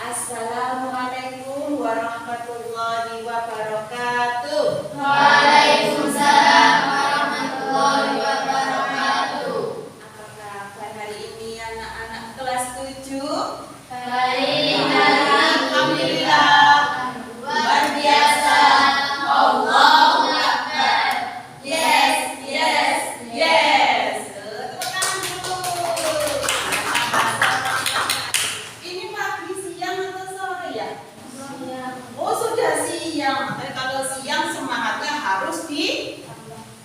Assalamualaikum warahmatullahi wabarakatuh. Waalaikumsalam warahmatullahi wabarakatuh. Apa kabar hari ini anak-anak kelas 7? Baik, alhamdulillah. Luar biasa. Allahu Akbar. Yes, yes, yes. Tepuk tangan dulu. Ini pagi, siang atau sore ya? Oh, sudah siang. Tapi kalau siang semangatnya harus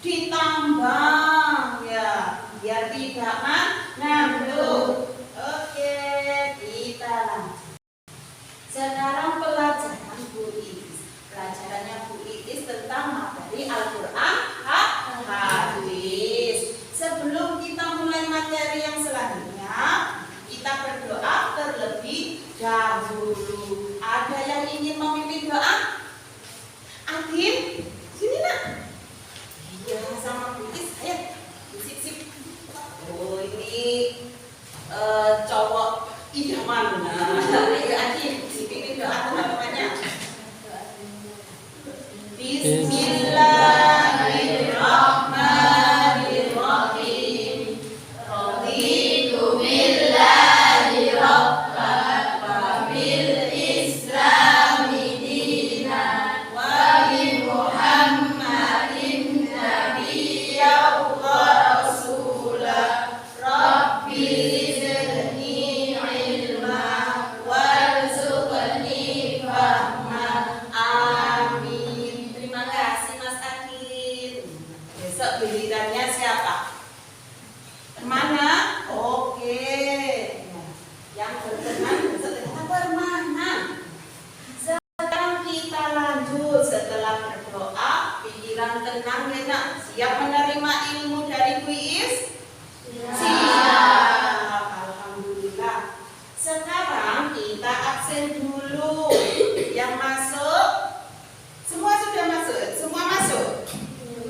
ditambah ya, biar tidak ngantuk. Oke, kita lanjut. Sekarang pelajaran Bu Iis. Pelajarannya Bu Iis tentang materi Al-Quran hadis. Sebelum kita mulai materi yang selanjutnya, kita berdoa terlebih dahulu. Ada yang ingin memimpin doa? Adin, sini nak. Iya, sama Bu Iis. Ayo, sip. Oh, ini cowok idaman. Ayo Adin, dipimpin doa teman-temannya. Bismillahirrahmanirrahim. Raditu billahi rabban wa bil islami dinan wa bi Muhammadin nabiyyan wa rasulah. Rabbi zidni ilma warzuqni fahma. Amin. Terima kasih Mas Adin. Besok gilirannya siapa? Mana? Oke. Yang berkenan besok kita bermana? Sekarang kita lanjut. Setelah berdoa, pikiran tenang ya nak. Siap menerima ilmu dari Bu Iis? Siap. Alhamdulillah. Sekarang kita absen dulu. Yang masuk? Semua sudah masuk? Semua masuk?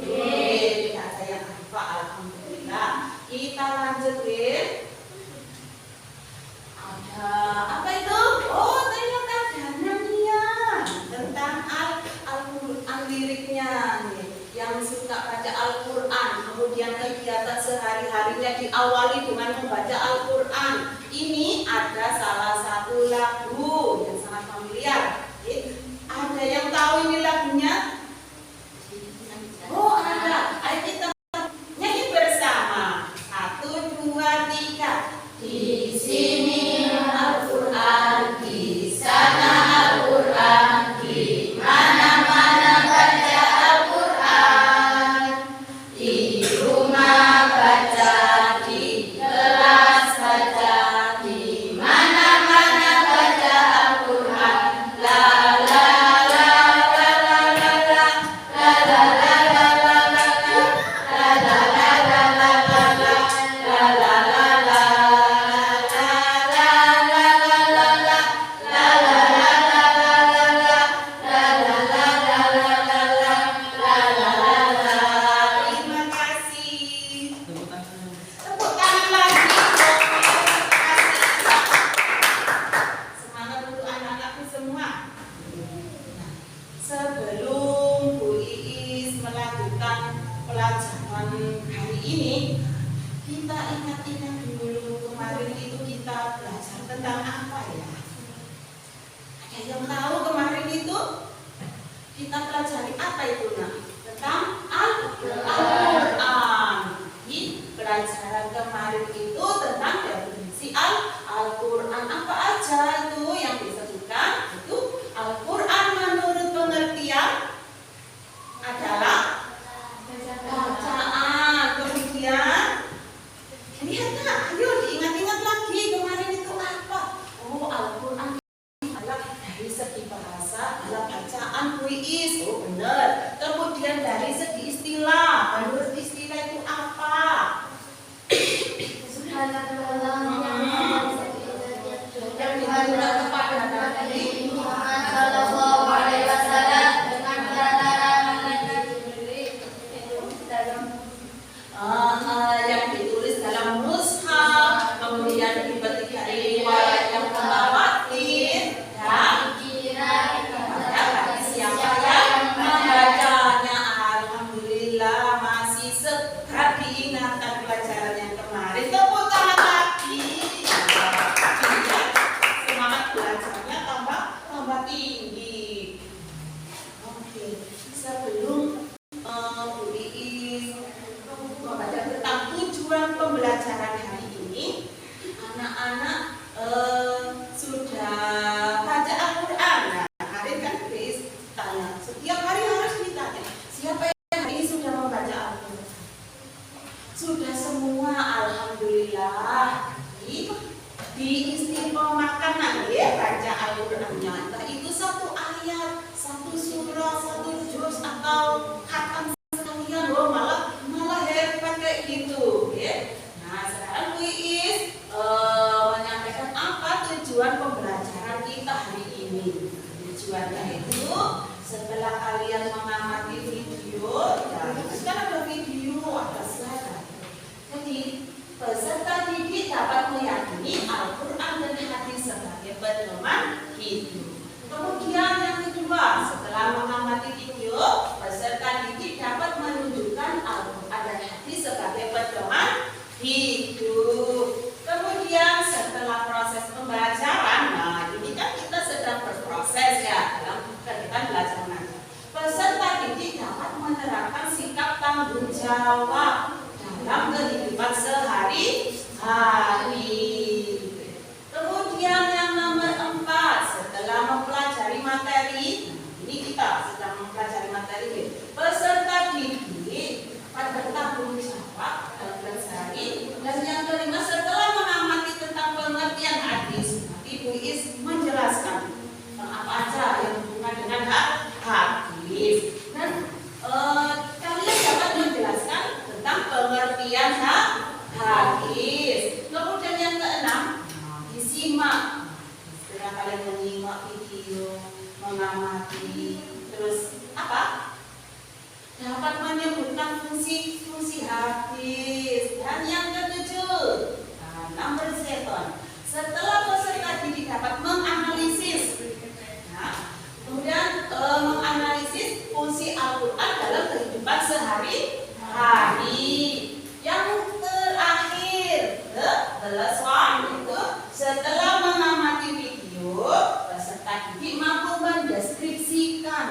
Tidak ada yang lupa. Alhamdulillah. Kita lanjut, Win. Ada apa itu? Oh, ternyata ada nyanyian tentang Al-Quran liriknya nih. Yang suka baca Al-Quran, kemudian kegiatan sehari-harinya diawali dengan membaca Al-Quran. Ini ada salah satu lagu yang sangat familiar. Ada yang tahu ini lagunya? Oh, ada. Ayo kita nyanyi bersama. 1, 2, 3. Di sini Al-Quran, di sana Al-Quran, di mana-mana baca Al-Quran. Di rumah baca, di kelas baca, di mana-mana baca Al-Quran. La la la la la la la la la la la la la la la la la la la Terima kasih. Tepuk tangan lagi. Semangat untuk anak-anakku semua. Sebelum Bu Iis melanjutkan pelajaran hari ini, kita ingat-ingat dulu kemarin itu kita belajar tentang apa ya? Ada yang tahu kemarin itu kita pelajari apa itu nak? Tentang Al-Quran. Di pelajaran kemarin itu tentang definisi Al-Quran. Apa aja itu yang disebutkan? Itu Al-Quran menurut pengertian adalah bacaan. Kemudian lihat nak, ayo diingat-ingat lagi kemarin itu apa? Oh, Al-Quran adalah dari segi bahasa adalah bacaan Bu Iis. Oh benar. Kemudian dari segi istilah, menurut istilah itu apa? Yang digunakan kepada Nabi Muhammad sallallahu alaihi wasallam dengan cara-cara yang ditulis dalam mushaf, kemudian dibagi dari riwayat yang mutawatir. tujuan pembelajaran kita hari ini. Tujuannya itu setelah kalian mengamati video, ya kan ada video, ada slide. Jadi peserta didik dapat meyakini Al-Quran dan hadis sebagai pedoman hidup. Kemudian yang kedua, setelah mengamati video, peserta didik dapat menunjukkan Al-Quran dan hadis sebagai pedoman hidup. Kemudian setelah proses pembelajaran, nah ini kan kita sedang berproses ya dalam kegiatan belajar mengajar. Peserta didik dapat menerapkan sikap tanggung jawab dalam kehidupan sehari-hari. Kemudian yang nomor 4, setelah mempelajari materi, ini kita sedang mempelajari materi, peserta didik dapat bertanggung jawab dalam sehari. Dan yang kelima, setelah mengamati tentang pengertian hadis, Ibu Is menjelaskan apa aja yang berhubungan dengan hadis. Dan kalian dapat menjelaskan tentang pengertian hadis. Kemudian yang keenam, disimak. Setelah kalian menyimak video, mengamati, terus apa? Dapat menyebutkan fungsi hadis. Dan yang ketujuh, number 7, setelah peserta didik dapat menganalisis, kemudian menganalisis fungsi Al-Quran dalam kehidupan sehari-hari. Yang terakhir, the last one, itu setelah mengamati video, peserta didik mampu mendeskripsikan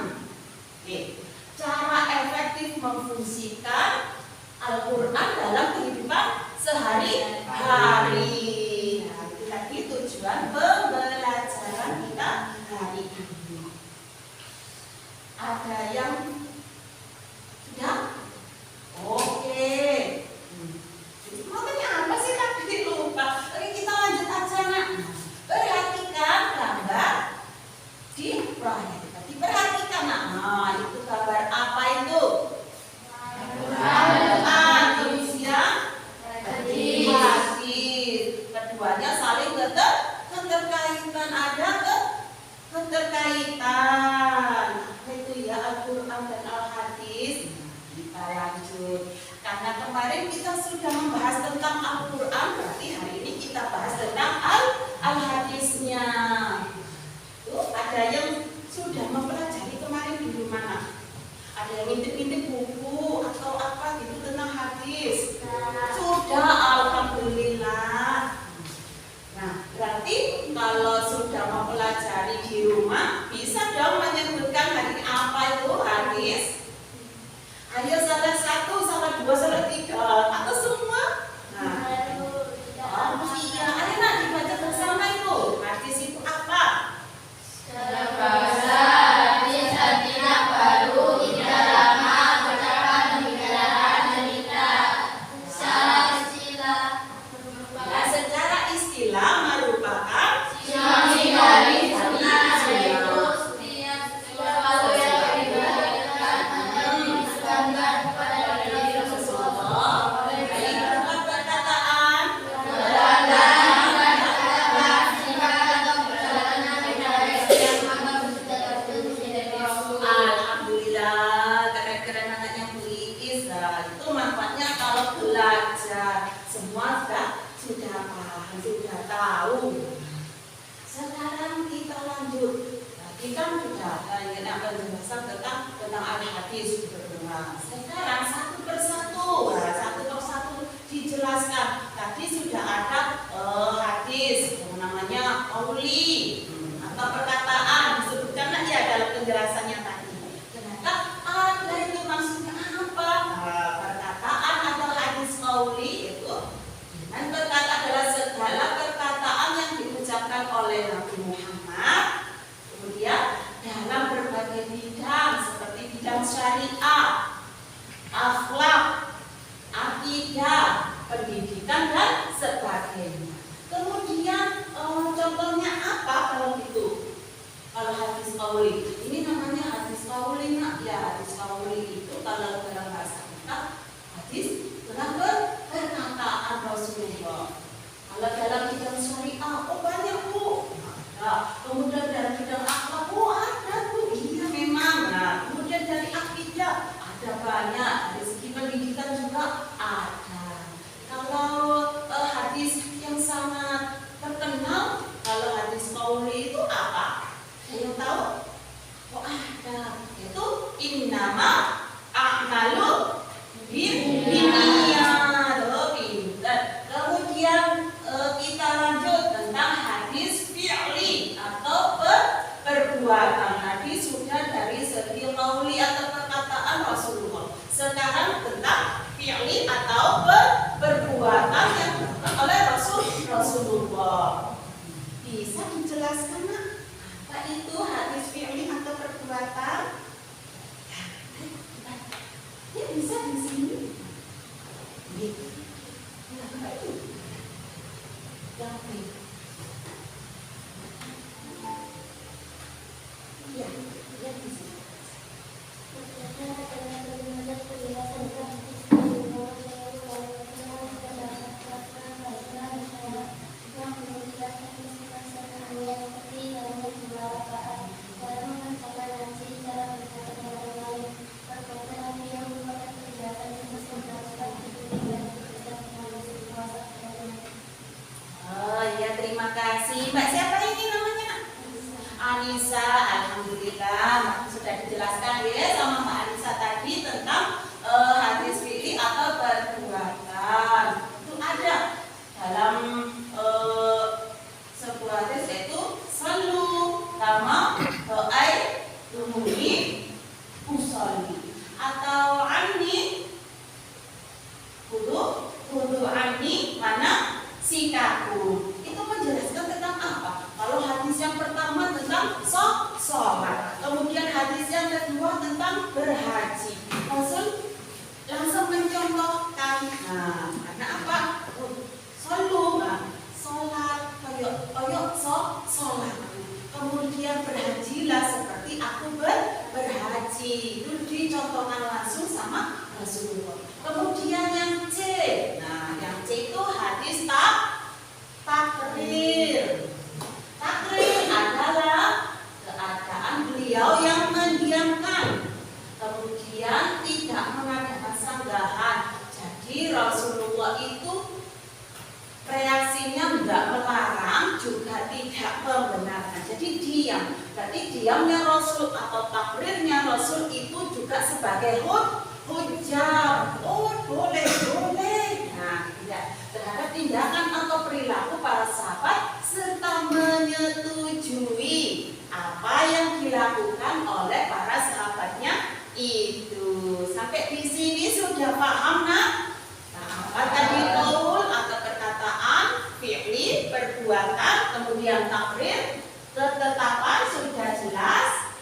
cara efektif memfungsikan Al-Quran dalam kehidupan sehari-hari. Nah, itu tadi tujuan pembelajaran kita hari ini. Ada yang sudah? Oke. Makanya apa sih tadi lupa? Oke, kita lanjut aja nak. Perhatikan gambar di proyek. Diperhatikan nak. Nah, itu gambar apa itu? Al-Quran. Terus yang hadis. Keduanya saling keterkaitan. Ada keterkaitan. Apa itu ya Al-Quran dan Al-Hadis? Kita lanjut. Karena kemarin kita sudah membahas tentang Al-Quran, berarti hari ini kita bahas tentang Al-Hadisnya. Tuh, ada yang sudah mempelajari kemarin di mana? Ada yang ngintip-ngintip buku atau apa gitu tentang hadis? Sudah, alhamdulillah. Nah, berarti kalau sudah mempelajari di rumah, bisa dong menyebutkan hari apa itu hadis? Ayo salah 1, salah 2, salah 3, atau semua? Nah, iya, ayo nak dibaca bersama itu. Hadis itu apa? Secara istilah merupakan sudah paham, sudah tahu. Sekarang kita lanjut. Kita sudah penjelasan tentang al-hadis. Sekarang satu persatu dijelaskan. Tadi sudah ada hadis yang namanya qauli atau perkataan disebutkan ya dalam penjelasannya tadi. Ternyata ada itu maksudnya apa? Perkataan atau hadis qauli itu dan perkataan adalah segala perkataan yang diucapkan oleh Nabi Muhammad, kemudian dalam berbagai bidang seperti bidang syariah, akhlak, akidah, pendidikan dan sebagainya. Kemudian contohnya apa kalau itu? Kalau hadis qauli, ini namanya hadis qauli nak ya. Hadis qauli itu kalau dalam bahasa kita hadis tentang perkataan Rasulullah. Kalau dalam bidang syariah, banyak bu. dijelaskan nak. Apa itu hadis fi'li atau perbuatan? Ya bisa di sini. Gitu. Apa itu? Yang ini. Ya, ya di sini. Oh ya, terima kasih. Mbak siapa ini namanya? Anissa. Alhamdulillah sudah dijelaskan ya sama Mbak Anissa tadi tentang hadis fi'li atau perbuatan. Itu ada dalam sebuah hadis yaitu sallu kama ra'aitumuni usolli atau anni kudu anni mana sikaku. Itu menjelaskan tentang apa? Kalau hadis yang pertama tentang sholat, kemudian hadis yang kedua tentang berhaji. Langsung mencontohkan. Nah, karena apa? Solu, sholat, koyok sholat. Kemudian berhajilah seperti aku berhaji. Itu dicontohkan langsung sama Rasulullah. Kemudian yang C. Nah, yang C itu hadis takrir. Takrir adalah keadaan beliau yang mendiamkan, kemudian tidak mengadakan sanggahan. Jadi Rasulullah itu reaksinya tidak melarang juga tidak membenarkan. Jadi diam. Berarti diamnya Rasul atau takrirnya Rasul itu juga sebagai hujjah. Oh boleh. Nah, tidak terhadap tindakan atau perilaku para sahabat serta menyetujui apa yang dilakukan oleh para sahabatnya itu. Sampai di sini sudah paham nak? Nah, apa tadi qaul atau perkataan, fi'li perbuatan, kemudian takrir, ketetapan sudah jelas?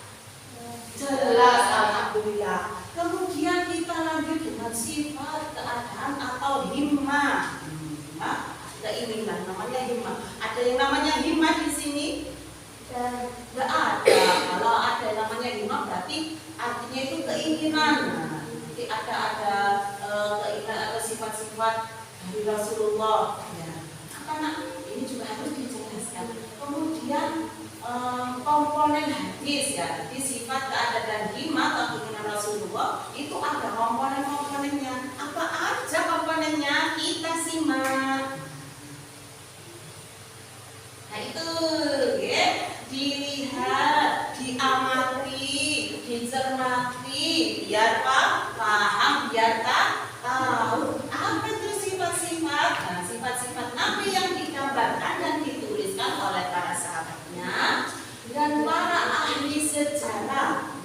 Jelas, alhamdulillah. Kemudian kita lanjut dengan sifat keadaan atau himmah. Keinginan namanya himmah. Ada yang namanya himmah di sini? Tidak ada. Kalau ada yang namanya himmah berarti artinya itu keinginan. Jadi ada keinginan atau sifat-sifat dari Rasulullah. Ya. Karena ini juga harus dijelaskan. Kemudian komponen hadis ya, jadi sifat keadaan dan himmah atau keinginan Rasulullah itu ada komponen-komponennya. Apa aja komponennya? Kita simak. Nah itu ya, dilihat, diamati, dicermati, biar paham, biar tahu apa itu sifat-sifat. Nah, sifat-sifat Nabi yang digambarkan dan dituliskan oleh para sahabatnya dan para ahli sejarah.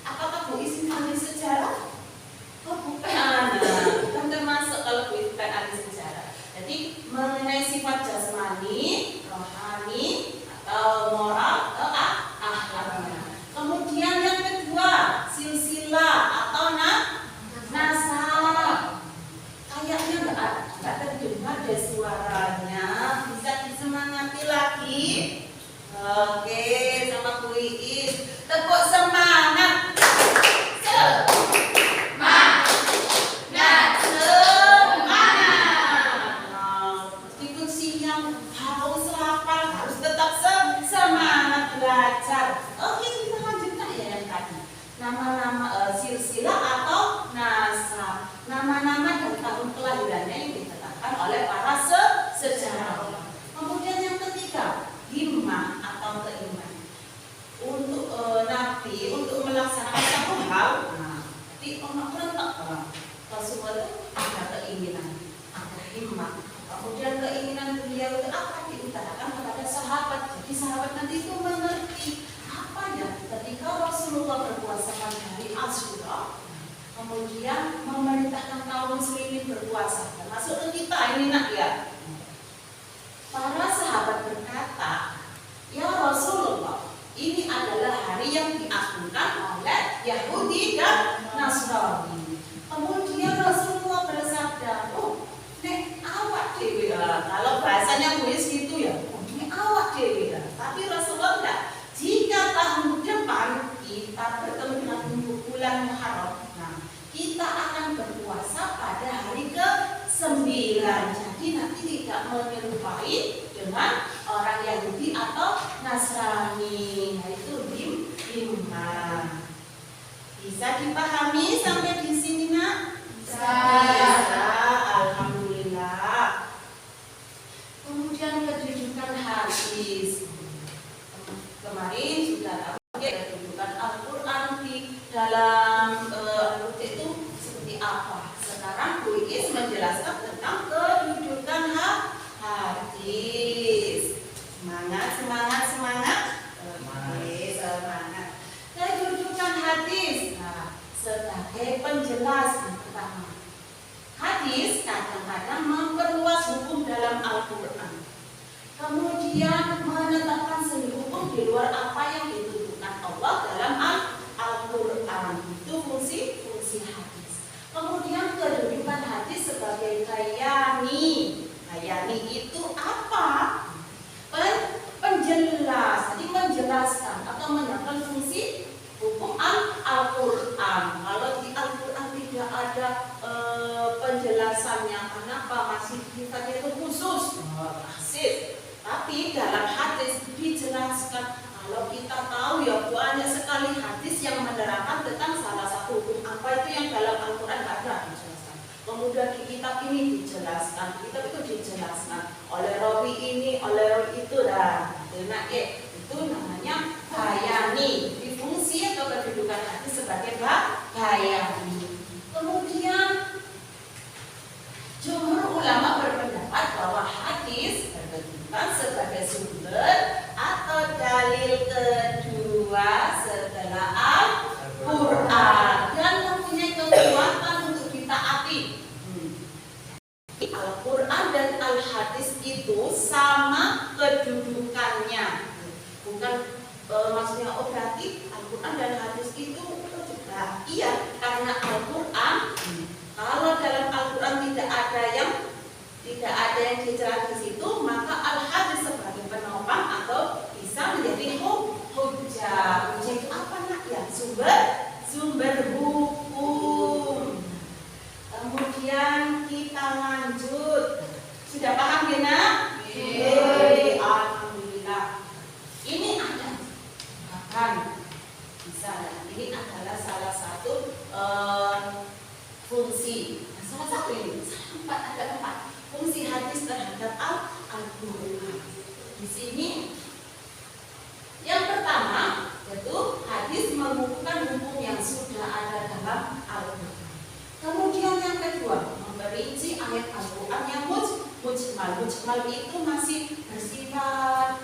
Apakah Bu Isin ahli sejarah? Oh bukan, bukan termasuk kalau Bu Isin bukan ahli sejarah. Jadi mengenai sifat jasmani, rohani, atau moral, atau akhlaknya. Kemudian yang kedua, silsilah atau nasab. Kayaknya nggak terdengar deh suaranya. Bisa disemangati lagi? Oke, sama Bu Iis. Tepuk semangat. Meskipun siang haus lapar harus tetap semangat belajar. Oke, kita lanjutkan ya yang tadi. Nama-nama silsilah atau nasab. Nama-nama dan tahun kelahirannya yang ditetapkan oleh para sejarawan. Kemudian yang ketiga, himmah atau keimanan. Untuk Nabi untuk melaksanakan satu hal, di orang rentak Rasulullah itu ada keinginan, ada himmah. Kemudian keinginan beliau itu apa diutarakan kepada sahabat. Jadi sahabat nanti itu mengerti apa ya ketika Rasulullah berpuasa pada hari Asyura, kemudian memerintahkan kaum muslimin berpuasa, termasuk kita ini nak ya. Para sahabat berkata, ya Nasrani. Kemudian Rasulullah bersabda, oh, nek awak dewe lah. Kalau bahasanya kuis gitu ya, oh, nek awak dewe lah. Tapi Rasulullah enggak. Jika tahun depan kita bertemu dengan bulan Muharram, nah kita akan berpuasa pada hari ke-9. Jadi nanti tidak menyerupai dengan orang Yahudi atau Nasrani. Nah itu lima. Bisa dipahami sampai di sini, Nak? Bisa. Alhamdulillah. Kemudian kedudukan hadis. Kemarin sudah tahu kedudukan Al-Quran di dalam itu seperti apa. Sekarang Bu Is menjelaskan tentang kedudukan hadis. Semangat. Oke, semangat. Kedudukan hadis. Nah, sebagai penjelas yang pertama. Hadis kadang-kadang memperluas hukum dalam Al-Quran. Kemudian menetapkan seni hukum di luar apa yang ditentukan Allah dalam Al-Quran. Itu fungsi hadis. Kemudian kedudukan hadis sebagai bayani. Bayani itu apa? Penjelas. Jadi menjelaskan atau menerangkan fungsi hukum Al-Quran. Kalau di Al-Quran tidak ada penjelasannya, kenapa masih sifatnya itu khusus? Masih. Tapi dalam hadis dijelaskan. Kalau kita tahu ya banyak sekali hadis yang menerangkan tentang salah satu hukum apa itu yang dalam Al-Quran tidak ada dijelaskan. Kemudian di kitab ini dijelaskan, kitab itu dijelaskan oleh rawi ini, oleh rawi itu dah. Nah, itu namanya bayani. Di fungsi atau kedudukan hadis sebagai bayani. Kemudian jumhur ulama berpendapat bahwa hadis berkedudukan sebagai sumber atau dalil kedua setelah Al-Quran dan mempunyai kekuatan untuk ditaati. Al-Quran dan Al-Hadis itu sama kedudukannya. Bukan maksudnya berarti Al-Quran dan Hadis itu juga iya, karena Al-Quran kalau dalam Al-Quran tidak ada yang dijelaskan di situ, maka Al-Hadis sebagai penopang atau bisa menjadi hujjah. Hujjah itu apa, Nak? Ya, sumber hukum. Kemudian kita lanjut. Sudah paham ya, Nak? Alhamdulillah. Ini ada bahkan bisa. Ini adalah salah satu fungsi. Nah, salah satu ini, ada 4 fungsi hadis terhadap Al-Quran. Di sini yang pertama yaitu hadis mengukuhkan hukum yang sudah ada dalam Al-Quran. Kemudian yang kedua memperinci ayat Al-Quran yang mujmal. Mujmal itu masih bersifat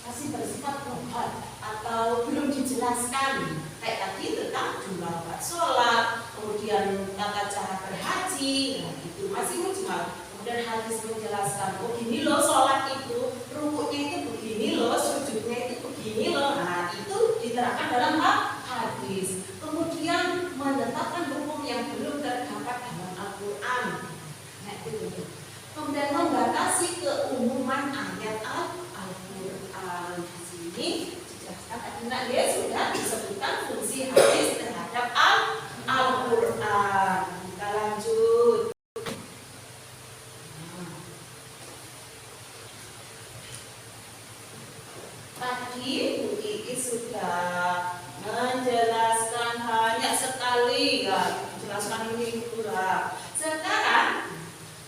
masih bersifat global atau belum dijelaskan. Kayak tadi tentang jumlah sholat, kemudian tata cara berhaji, nah itu masih mujmal. Kemudian hadis menjelaskan, oh gini loh sholat itu, rukuknya itu begini loh, sujudnya itu begini loh. Nah itu diterangkan dalam hadis. Kemudian menetapkan hukum yang belum terdapat dalam Al-Quran. Nah itu. Kemudian membatasi keumuman ayat Al-Quran. Di sini dijelaskan, nah dia sudah disebutkan fungsi hadis terhadap Al-Quran. Kita lanjut. Tadi Bu Iis sudah menjelaskan banyak sekali ya, menjelaskan ini pula. Sekarang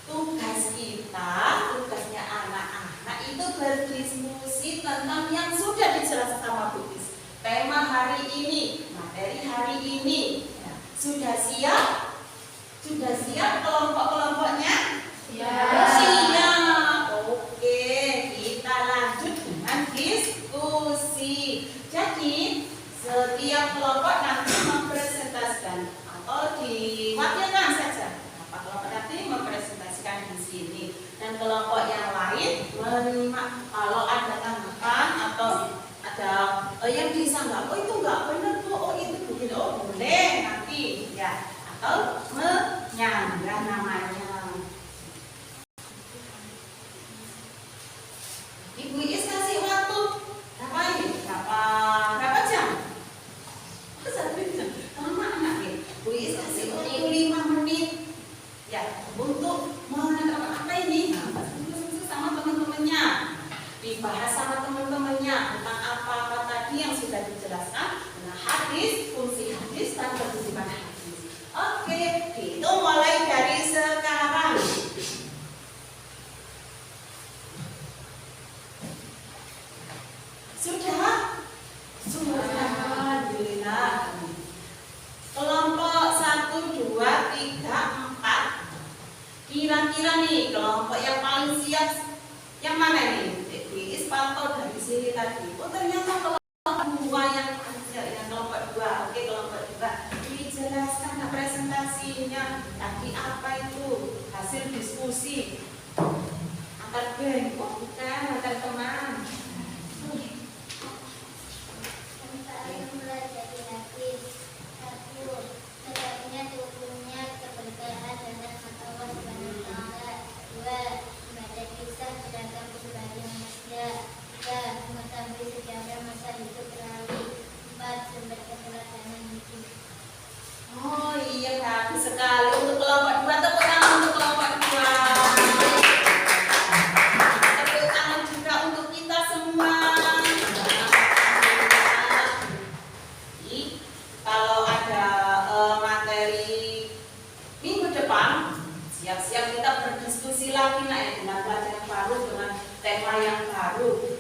tugasnya anak-anak itu berdiskusi tentang yang sudah dijelaskan sama Bu Iis. Tema hari ini, materi hari ini, ya, sudah siap? Sudah siap kelompok-kelompoknya? Siap. Oke, kita lanjut dengan diskusi. Jadi setiap kelompok nanti mempresentasikan atau diwakilkan saja. Kelompok nanti mempresentasikan di sini dan kelompok yang lain menerima. Kalau ada tanggapan atau ada yang disanggah, oh itu nggak benar tuh, oh itu begini, oh boleh dibahas sama teman-temannya tentang apa-apa tadi yang sudah dijelaskan. Nah, hadis, fungsi hadis dan kedudukan hadis. Oke, itu mulai dari sekarang. Sudah? Sudah. Alhamdulillah. Kelompok 1, 2, 3, 4. Kira-kira nih kelompok yang paling siap yang mana nih? Di pantau dari sini tadi. Oh ternyata kelompok 2 yang kelompok 2. Oke, kelompok 2. Dijelaskan presentasinya. Tadi apa itu? Hasil diskusi antar geng. Oh bukan, antar teman. Oh iya, bagus sekali untuk kelompok 2. Tepuk tangan untuk kelompok 2. Tepuk tangan juga untuk kita semua. Jadi, kalau ada materi minggu depan, siap-siap kita berdiskusi lagi dengan pelajaran baru, dengan tema yang baru.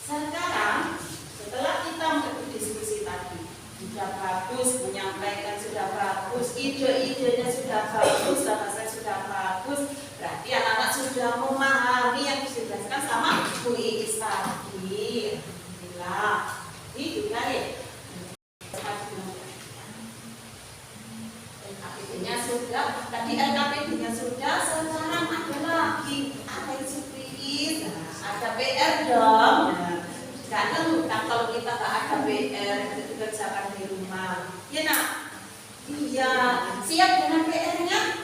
Sekarang, setelah kita berdiskusi tadi, sudah bagus, menyampaikan sudah bagus, ide-idenya sudah bagus, bahasa sudah bagus, berarti anak-anak sudah memahami yang dijelaskan sama Bu Iis tadi. Alhamdulillah. Ini juga ya. LKPD-nya sudah, tadi LKPD-nya sudah, sekarang ada lagi apa itu Bu Iis? Ada PR dong. Karena kalau kita nggak ada PR itu dikerjakan di rumah, ya nak? Iya, siap dengan PR-nya?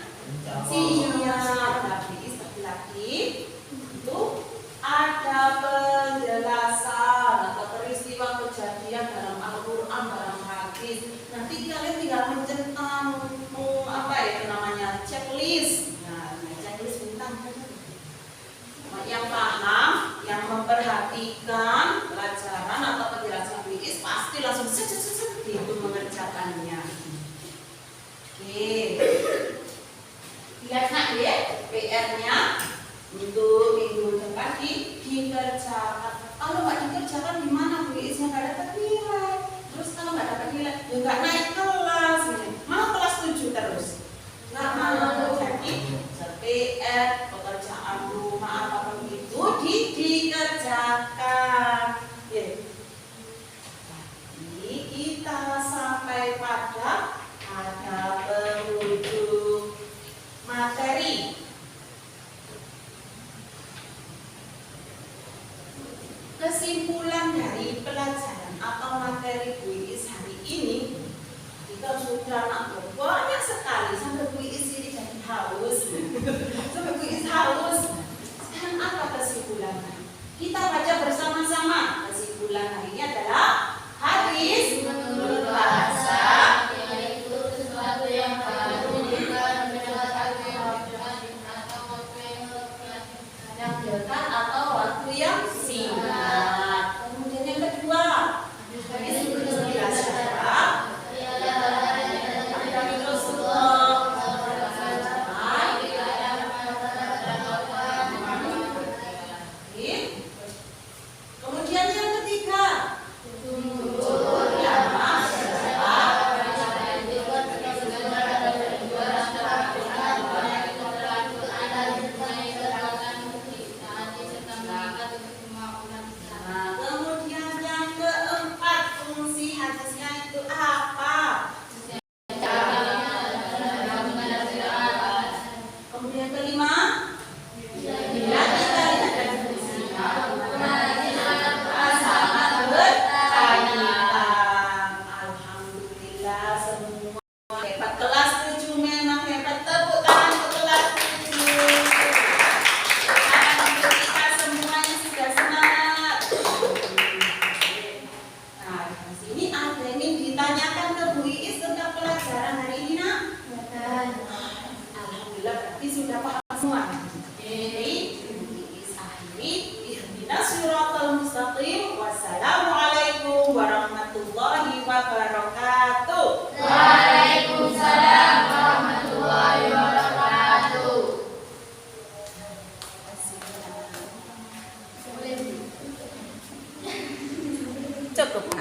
Siap. Lagi itu ada penjelasan atau peristiwa kejadian dalam Al-Quran, dalam hadis. Nanti kalian tinggal mencentang apa ya namanya checklist. Nah, checklist bintang. Yang paham, yang memperhatikan pelajaran atau penjelasan BIS pasti langsung itu mengerjakannya. Oke, lihat nak ya PR-nya untuk minggu depan dikerjakan. Kalau nggak dikerjakan gimana BIS-nya nggak dapat nilai? Terus kalau nggak dapat nilai, ya nggak naik kelas. Mau kelas 7 terus? Nggak mau. Jadi PR, pekerjaan rumah apapun itu dikerjakan. Jadi kita sampai pada ada penghujung materi. Kesimpulan dari pelajaran atau materi Bu Iis hari ini, kita sudah nangkep banyak sekali sampai Bu Iis ini jadi haus. Sampai Bu Iis haus. Sekarang apa kesimpulannya? Kita baca bersama-sama. Kesimpulan hari ini adalah hadis menurut bahasa, yaitu sesuatu yang baru, bukan sesuatu yang dekat atau waktu yang singkat. Kemudian yang kedua, hadis menjelaskan kemudian yang ketiga, kemudian yang keempat, fungsi hadisnya itu apa? Kemudian kelima, bila kita lihat dari fungsinya, sangat berkaitan. Alhamdulillah semua hebat. Kelas 7 memang hebat. Tepuk tangan untuk kelas 7. Sekarang untuk kita semuanya sudah semangat. Nah, di sini ada yang ingin ditanyakan ke Bu Iis tentang pelajaran hari ini, nak? Alhamdulillah berarti sudah paham